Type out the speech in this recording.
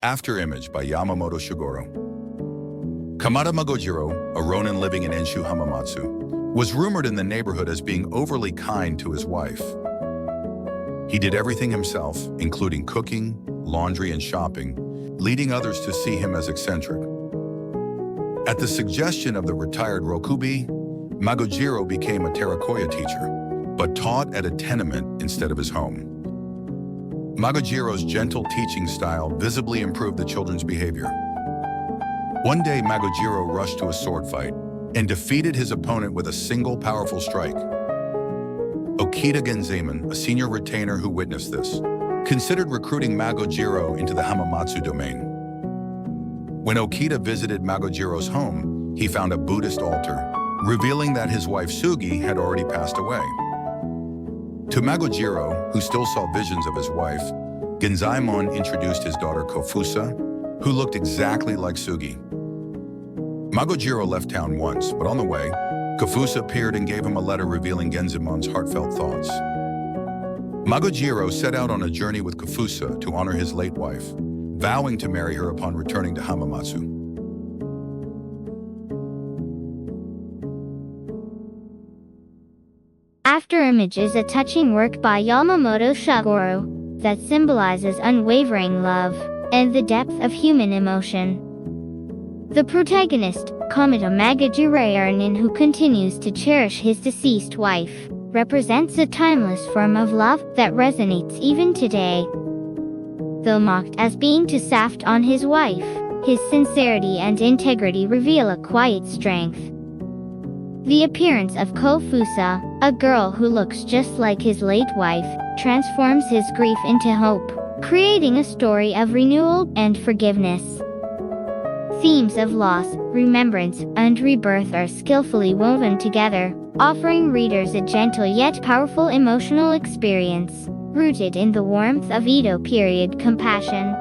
Afterimage by Yamamoto Shugoro. Kamata Magojirō, a Ronin living in Enshū Hamamatsu, was rumored in the neighborhood as being overly kind to his wife. He did everything himself, including cooking, laundry, and shopping, leading others to see him as eccentric. At the suggestion of the retired Rokubee, Magojirō became a terakoya teacher, but taught at a tenement instead of his home. Magojirō's gentle teaching style visibly improved the children's behavior. One day, Magojirō rushed to a sword fight and defeated his opponent with a single powerful strike. Okita Genzaemon, a senior retainer who witnessed this, considered recruiting Magojirō into the Hamamatsu domain. When Okita visited Magojirō's home, he found a Buddhist altar, revealing that his wife Suzie had already passed away. To Magojirō, who still saw visions of his wife, Genzaemon introduced his daughter Kofusa, who looked exactly like Suzie. Magojirō left town once, but on the way, Kofusa appeared and gave him a letter revealing Genzaemon's heartfelt thoughts. Magojirō set out on a journey with Kofusa to honor his late wife, vowing to marry her upon returning to Hamamatsu. Afterimage is a touching work by Yamamoto Shugoro that symbolizes unwavering love and the depth of human emotion. The protagonist, Kamata Magojirō Ronin, who continues to cherish his deceased wife, represents a timeless form of love that resonates even today. Though mocked as being too soft on his wife, his sincerity and integrity reveal a quiet strength. The appearance of Kofusa, a girl who looks just like his late wife, transforms his grief into hope, creating a story of renewal and forgiveness. Themes of loss, remembrance, and rebirth are skillfully woven together, offering readers a gentle yet powerful emotional experience, rooted in the warmth of Edo period compassion.